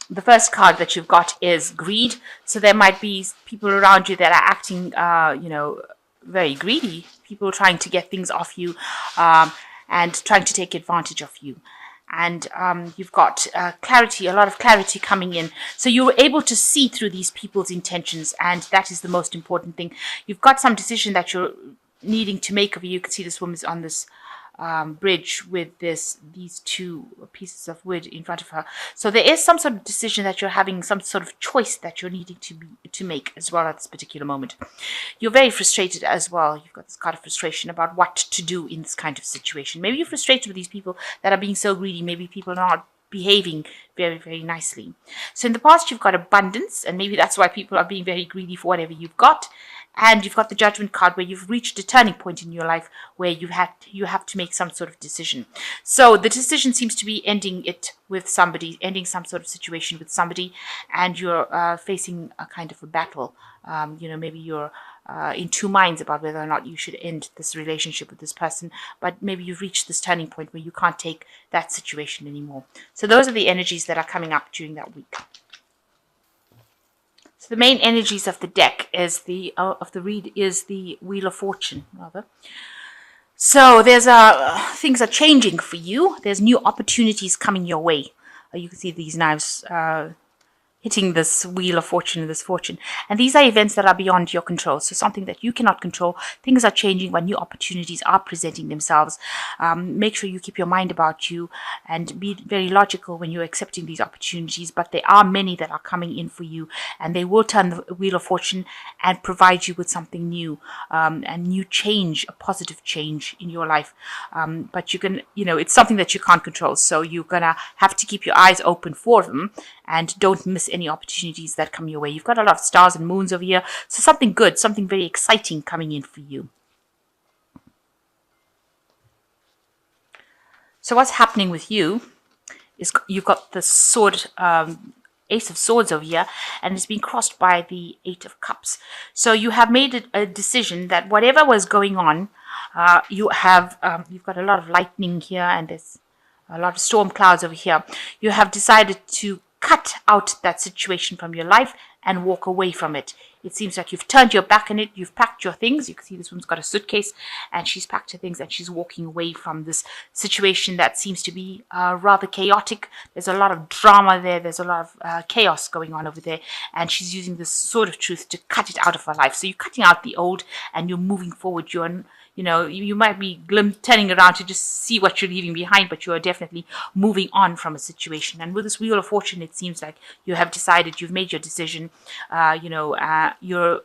the first card that you've got is greed. So there might be people around you that are acting, very greedy. People trying to get things off you, and trying to take advantage of you. And you've got clarity, a lot of clarity coming in. So you're able to see through these people's intentions, and that is the most important thing. You've got some decision that you're needing to make of you. You can see this woman's on this bridge with these two pieces of wood in front of her. So there is some sort of decision that you're having, some sort of choice that you're needing to make as well at this particular moment. You're very frustrated as well. You've got this kind of frustration about what to do in this kind of situation. Maybe you're frustrated with these people that are being so greedy. Maybe people are not behaving very, very nicely. So in the past, you've got abundance, and maybe that's why people are being very greedy for whatever you've got. And you've got the Judgment card, where you've reached a turning point in your life where you have to make some sort of decision. So the decision seems to be ending it with somebody, ending some sort of situation with somebody, and you're facing a kind of a battle. Maybe you're in two minds about whether or not you should end this relationship with this person, but maybe you've reached this turning point where you can't take that situation anymore. So those are the energies that are coming up during that week. So the main energies of the deck is the Wheel of Fortune, rather. So there's things are changing for you. There's new opportunities coming your way. You can see these knives hitting this Wheel of Fortune and this fortune. And these are events that are beyond your control. So something that you cannot control. Things are changing when new opportunities are presenting themselves. Make sure you keep your mind about you and be very logical when you're accepting these opportunities. But there are many that are coming in for you, and they will turn the Wheel of Fortune and provide you with something new, and new change, a positive change in your life. But you can, it's something that you can't control. So you're going to have to keep your eyes open for them, and don't miss any opportunities that come your way. You've got a lot of stars and moons over here, so something good, something very exciting coming in for you. So what's happening with you is you've got the sword, Ace of Swords over here, and it's been crossed by the Eight of Cups. So you have made a decision that whatever was going on, you've got a lot of lightning here, and there's a lot of storm clouds over here. You have decided to cut out that situation from your life and walk away from it. It seems like you've turned your back on it. You've packed your things. You can see this woman's got a suitcase, and she's packed her things, and she's walking away from this situation that seems to be rather chaotic. There's a lot of drama there. There's a lot of chaos going on over there, and she's using this sword of truth to cut it out of her life. So you're cutting out the old, and you're moving forward. You might be turning around to just see what you're leaving behind, but you are definitely moving on from a situation. And with this Wheel of Fortune, it seems like you have decided, you've made your decision. You're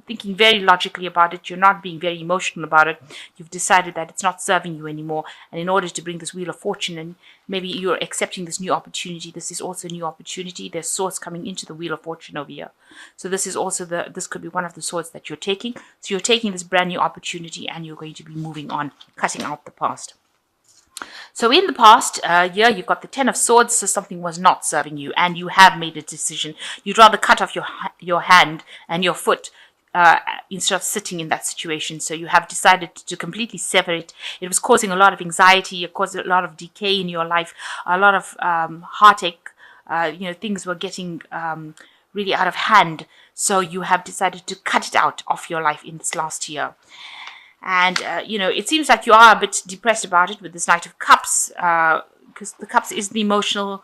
thinking very logically about it. You're not being very emotional about it. You've decided that it's not serving you anymore. And in order to bring this Wheel of Fortune, and maybe you're accepting this new opportunity. This is also a new opportunity. There's swords coming into the Wheel of Fortune over here. So this is also this could be one of the swords that you're taking. So you're taking this brand new opportunity, and you're going to be moving on, cutting out the past. So in the past, you've got the Ten of Swords, so something was not serving you, and you have made a decision. You'd rather cut off your hand and your foot instead of sitting in that situation. So you have decided to completely sever it. It was causing a lot of anxiety. It caused a lot of decay in your life, a lot of heartache. Things were getting really out of hand. So you have decided to cut it out of your life in this last year. And, it seems like you are a bit depressed about it with this Knight of Cups, because the Cups is the emotional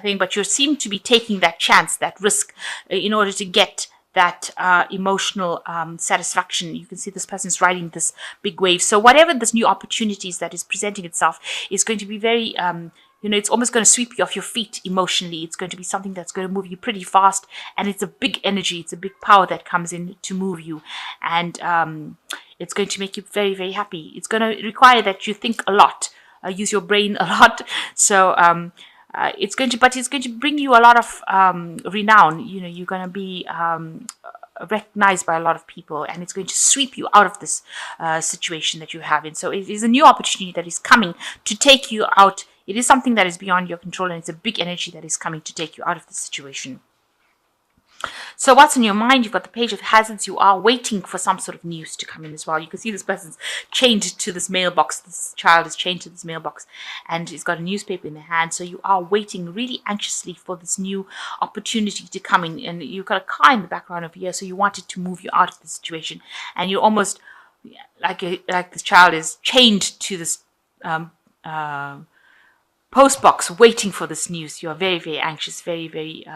thing, but you seem to be taking that chance, that risk, in order to get that emotional satisfaction. You can see this person's riding this big wave. So whatever this new opportunities that is presenting itself is going to be very... it's almost going to sweep you off your feet emotionally. It's going to be something that's going to move you pretty fast. And it's a big energy. It's a big power that comes in to move you. And it's going to make you very, very happy. It's going to require that you think a lot, use your brain a lot. So it's going to bring you a lot of renown. You're going to be recognized by a lot of people, and it's going to sweep you out of this situation that you have in. So it is a new opportunity that is coming to take you out. It is something that is beyond your control, and it's a big energy that is coming to take you out of the situation. So what's in your mind? You've got the Page of Hazards. You are waiting for some sort of news to come in as well. You can see this person's chained to this mailbox. This child is chained to this mailbox and he's got a newspaper in their hand. So you are waiting really anxiously for this new opportunity to come in. And you've got a car in the background over here. So you wanted to move you out of the situation. And you're almost like this child is chained to this post box waiting for this news. You are very, very anxious, very, very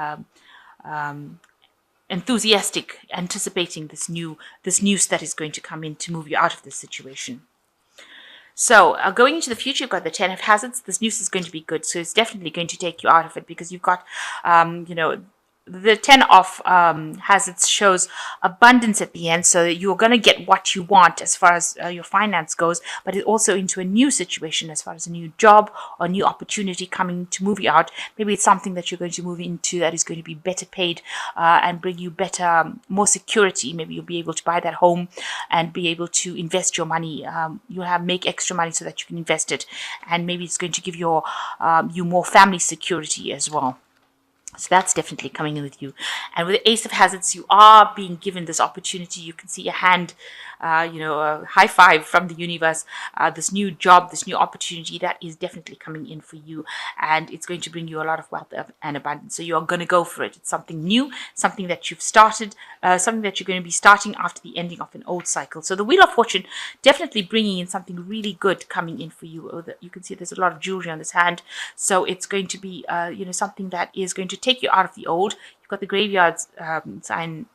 enthusiastic, anticipating this news that is going to come in to move you out of this situation. So going into the future, you've got the 10 of Hazards. This news is going to be good, so it's definitely going to take you out of it, because you've got the 10 of Hazards shows abundance at the end, so that you're going to get what you want as far as your finance goes, but it's also into a new situation as far as a new job or new opportunity coming to move you out. Maybe it's something that you're going to move into that is going to be better paid and bring you better, more security. Maybe you'll be able to buy that home and be able to invest your money. You'll make extra money so that you can invest it, and maybe it's going to give you more family security as well. So that's definitely coming in with you. And with the Ace of Hazards, you are being given this opportunity. You can see a hand, a high five from the universe. This new job, this new opportunity, that is definitely coming in for you. And it's going to bring you a lot of wealth and abundance. So you're going to go for it. It's something new, something that you've started, something that you're going to be starting after the ending of an old cycle. So the Wheel of Fortune definitely bringing in something really good coming in for you. You can see there's a lot of jewelry on this hand. So it's going to be, something that is going to take you out of the old. You've got the graveyard sign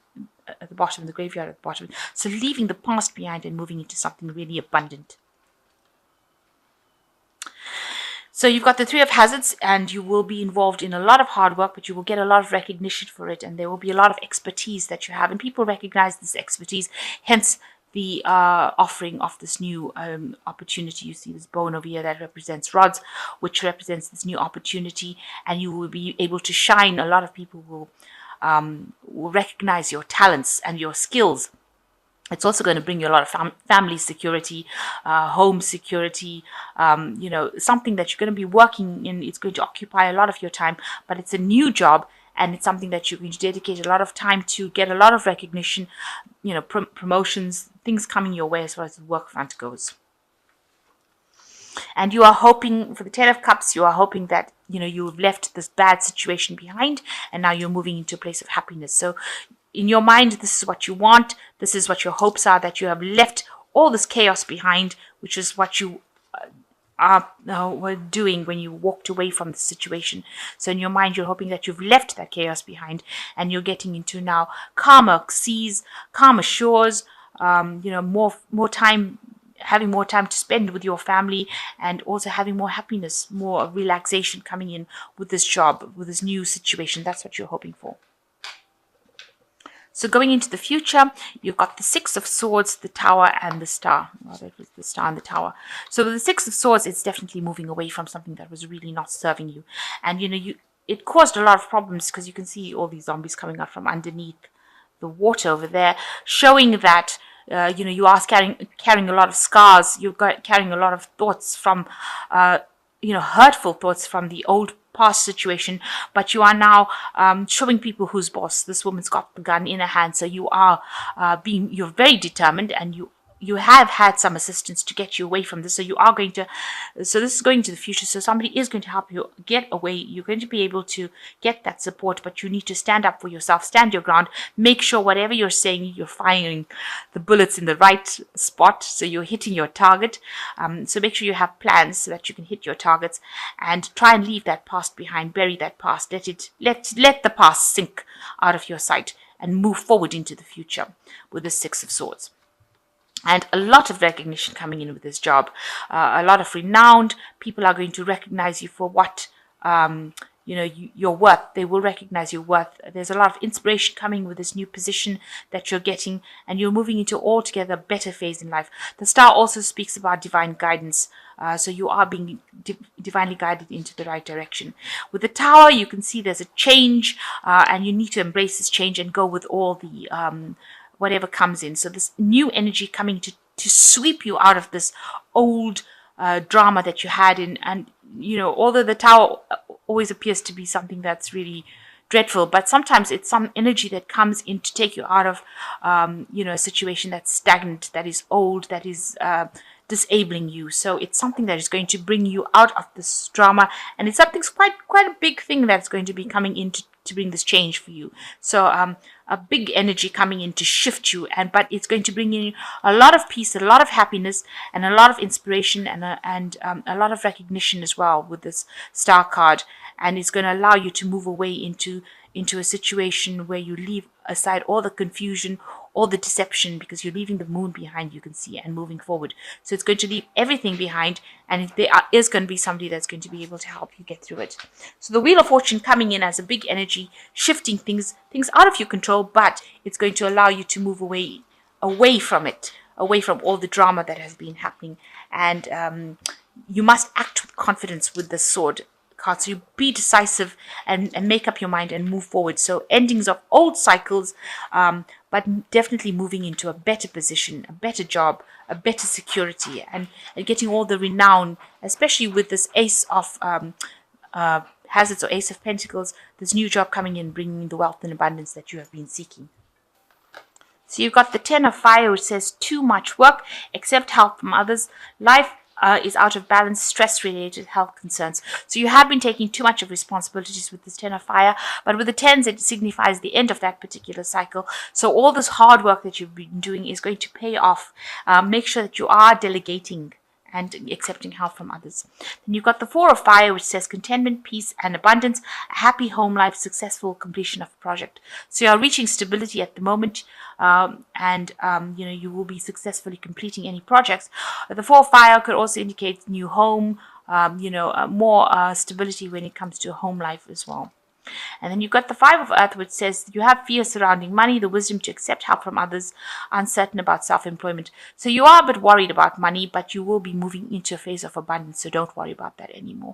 at the bottom, the graveyard at the bottom. So leaving the past behind and moving into something really abundant. So you've got the 3 of Hazards, and you will be involved in a lot of hard work, but you will get a lot of recognition for it, and there will be a lot of expertise that you have, and people recognize this expertise. Hence the offering of this new opportunity. You see this bone over here that represents rods, which represents this new opportunity, and you will be able to shine. A lot of people will recognize your talents and your skills. It's also going to bring you a lot of family security, home security, something that you're going to be working in. It's going to occupy a lot of your time, but it's a new job, and it's something that you're going to dedicate a lot of time to, get a lot of recognition, promotions, things coming your way as far as the work front goes. And you are hoping, for the 10 of Cups, you are hoping that, you've left this bad situation behind, and now you're moving into a place of happiness. So in your mind, this is what you want. This is what your hopes are, that you have left all this chaos behind, which is what you were doing when you walked away from the situation. So in your mind, you're hoping that you've left that chaos behind, and you're getting into now calmer seas, calmer shores, more time, having more time to spend with your family, and also having more happiness, more relaxation coming in with this job, with this new situation. That's what you're hoping for. So going into the future, you've got the 6 of Swords, the Tower, and the Star. Well, that was the Star and the Tower. So with the 6 of Swords, it's definitely moving away from something that was really not serving you. And, it caused a lot of problems, because you can see all these zombies coming out from underneath the water over there, showing that, you are carrying a lot of scars. You're carrying a lot of thoughts from, hurtful thoughts from the old past situation, but you are now showing people who's boss. This woman's got the gun in her hand, so you are you're very determined, and you have had some assistance to get you away from this. So this is going to the future. So somebody is going to help you get away. You're going to be able to get that support, but you need to stand up for yourself, stand your ground, make sure whatever you're saying, you're firing the bullets in the right spot. So you're hitting your target. So make sure you have plans so that you can hit your targets, and try and leave that past behind, bury that past, let the past sink out of your sight, and move forward into the future with the 6 of Swords. And a lot of recognition coming in with this job. A lot of renowned people are going to recognize you for what, your worth. They will recognize your worth. There's a lot of inspiration coming with this new position that you're getting, and you're moving into altogether better phase in life. The Star also speaks about divine guidance. So you are being divinely guided into the right direction. With the Tower, you can see there's a change, and you need to embrace this change and go with all the whatever comes in. So this new energy coming to sweep you out of this old drama that you had in. And although the Tower always appears to be something that's really dreadful, but sometimes it's some energy that comes in to take you out of, a situation that's stagnant, that is old, that is disabling you. So it's something that is going to bring you out of this drama, and it's something quite a big thing that's going to be coming in to bring this change for you. So a big energy coming in to shift you, but it's going to bring in a lot of peace, a lot of happiness, and a lot of inspiration, and a lot of recognition as well with this star card. And it's going to allow you to move away into a situation where you leave aside all the confusion, all the deception, because you're leaving the moon behind, you can see, and moving forward. So it's going to leave everything behind, and is going to be somebody that's going to be able to help you get through it. So the Wheel of Fortune coming in as a big energy, shifting things out of your control, but it's going to allow you to move away from it, away from all the drama that has been happening. And you must act with confidence with the sword card. So you be decisive and make up your mind and move forward. So endings of old cycles, but definitely moving into a better position, a better job, a better security, and getting all the renown, especially with this Ace of Hazards or Ace of Pentacles, this new job coming in, bringing the wealth and abundance that you have been seeking. So you've got the Ten of Fire, which says too much work, accept help from others. Life is out of balance, stress-related health concerns. So you have been taking too much of responsibilities with this Ten of Fire, but with the tens, it signifies the end of that particular cycle. So all this hard work that you've been doing is going to pay off. Make sure that you are delegating and accepting help from others. Then you've got the Four of Fire, which says contentment, peace, and abundance, a happy home life, successful completion of a project. So you are reaching stability at the moment, you will be successfully completing any projects. The Four of Fire could also indicate new home, more stability when it comes to home life as well. And then you've got the Five of Earth, which says you have fear surrounding money, the wisdom to accept help from others, uncertain about self-employment. So you are a bit worried about money, but you will be moving into a phase of abundance, so don't worry about that anymore.